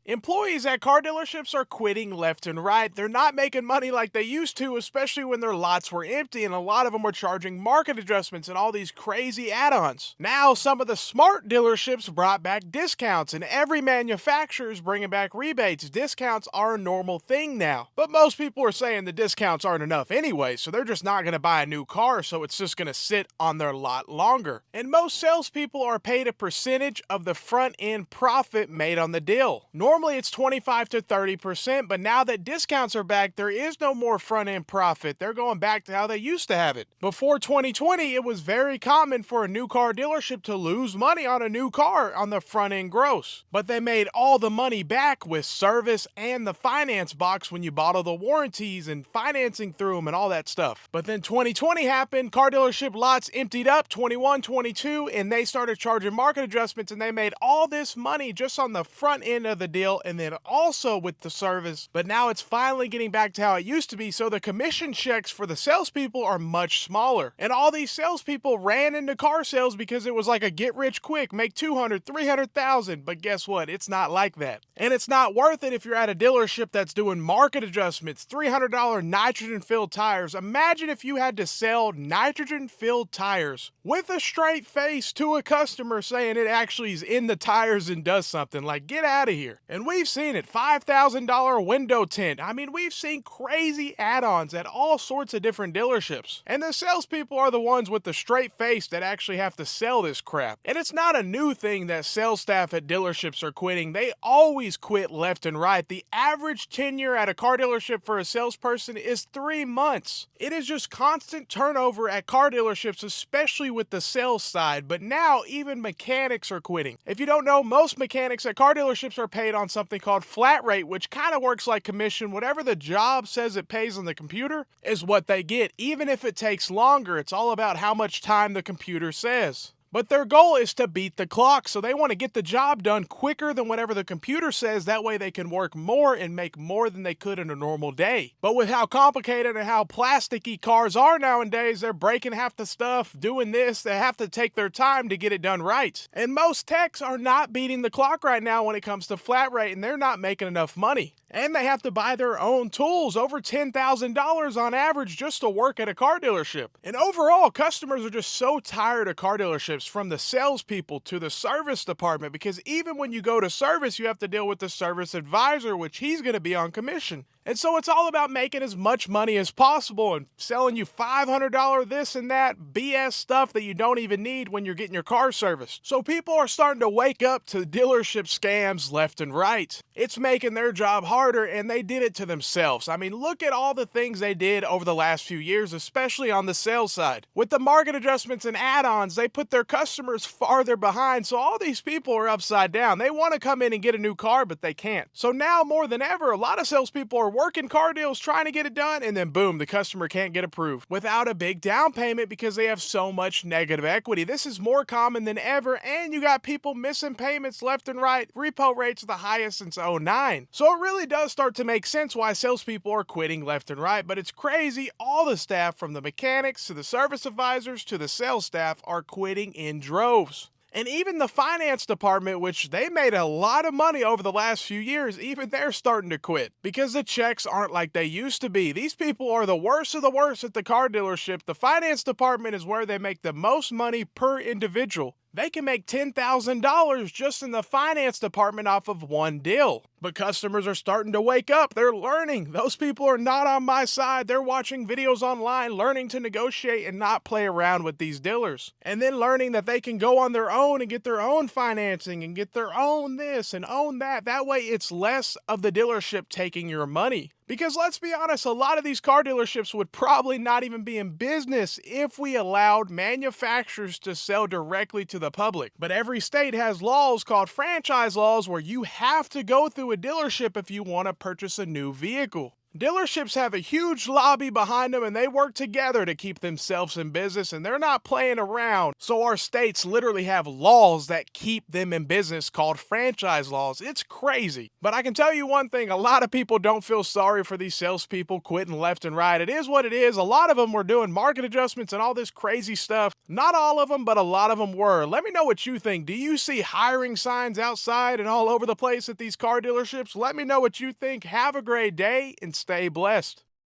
Employees at car dealerships are quitting left and right. They're not making money like they used to, especially when their lots were empty and a lot of them were charging market adjustments and all these crazy add ons. Now, some of the smart dealerships brought back discounts, and every manufacturer is bringing back rebates. Discounts are a normal thing now. But most people are saying the discounts aren't enough anyway, so they're just not going to buy a new car, so it's just going to sit on their lot longer. And most salespeople are paid a percentage of the front end profit made on the deal. Normally it's 25 to 30%, but now that discounts are back, there is no more front end profit. They're going back to how they used to have it. Before 2020, it was very common for a new car dealership to lose money on a new car on the front end gross. But they made all the money back with service and the finance box when you bought all the warranties and financing through them and all that stuff. But then 2020 happened, car dealership lots emptied up, 21, 22, and they started charging market adjustments, and they made all this money just on the front end of the deal and then also with the service. But now it's finally getting back to how it used to be, so the commission checks for the salespeople are much smaller. And all these salespeople ran into car sales because it was like a get rich quick, make 200, 300,000. But guess what? It's not like that. And it's not worth it if you're at a dealership that's doing market adjustments, $300 nitrogen filled tires. Imagine if you had to sell nitrogen filled tires with a straight face to a customer saying it actually is in the tires and does something. Like, get out of here. And we've seen it, $5,000 window tint. I mean, we've seen crazy add-ons at all sorts of different dealerships. And the salespeople are the ones with the straight face that actually have to sell this crap. And it's not a new thing that sales staff at dealerships are quitting. They always quit left and right. The average tenure at a car dealership for a salesperson is 3 months. It is just constant turnover at car dealerships, especially with the sales side. But now even mechanics are quitting. If you don't know, most mechanics at car dealerships are paid on something called flat rate, which kind of works like commission. Whatever the job says it pays on the computer is what they get. Even if it takes longer, it's all about how much time the computer says. But their goal is to beat the clock, so they want to get the job done quicker than whatever the computer says. That way they can work more and make more than they could in a normal day. But with how complicated and how plasticky cars are nowadays, they're breaking half the stuff, doing this, they have to take their time to get it done right. And most techs are not beating the clock right now when it comes to flat rate, and they're not making enough money. And they have to buy their own tools, over $10,000 on average just to work at a car dealership. And overall, customers are just so tired of car dealerships, from the salespeople to the service department, because even when you go to service, you have to deal with the service advisor, which he's going to be on commission. And so it's all about making as much money as possible and selling you $500 this and that BS stuff that you don't even need when you're getting your car serviced. So people are starting to wake up to dealership scams left and right. It's making their job harder, and they did it to themselves. I mean, look at all the things they did over the last few years, especially on the sales side. With the market adjustments and add-ons, they put their customers farther behind, so all these people are upside down. They want to come in and get a new car, but they can't. So now more than ever, a lot of salespeople are working car deals trying to get it done, and then boom, the customer can't get approved without a big down payment because they have so much negative equity. This is more common than ever, and you got people missing payments left and right. Repo rates are the highest since '09. So it really does start to make sense why salespeople are quitting left and right, but it's crazy. All the staff, from the mechanics to the service advisors to the sales staff, are quitting in droves. And even the finance department, which they made a lot of money over the last few years, even they're starting to quit because the checks aren't like they used to be. These people are the worst of the worst at the car dealership. The finance department is where they make the most money per individual. They can make $10,000 just in the finance department off of one deal. But customers are starting to wake up. They're learning. Those people are not on my side. They're watching videos online, learning to negotiate and not play around with these dealers. And then learning that they can go on their own and get their own financing and get their own this and own that. That way it's less of the dealership taking your money. Because let's be honest, a lot of these car dealerships would probably not even be in business if we allowed manufacturers to sell directly to the public. But every state has laws called franchise laws where you have to go through a dealership if you want to purchase a new vehicle. Dealerships have a huge lobby behind them and they work together to keep themselves in business and they're not playing around. So our states literally have laws that keep them in business called franchise laws. It's crazy. But I can tell you one thing, a lot of people don't feel sorry for these salespeople quitting left and right. It is what it is. A lot of them were doing market adjustments and all this crazy stuff. Not all of them, but a lot of them were. Let me know what you think. Do you see hiring signs outside and all over the place at these car dealerships? Let me know what you think. Have a great day and stay blessed.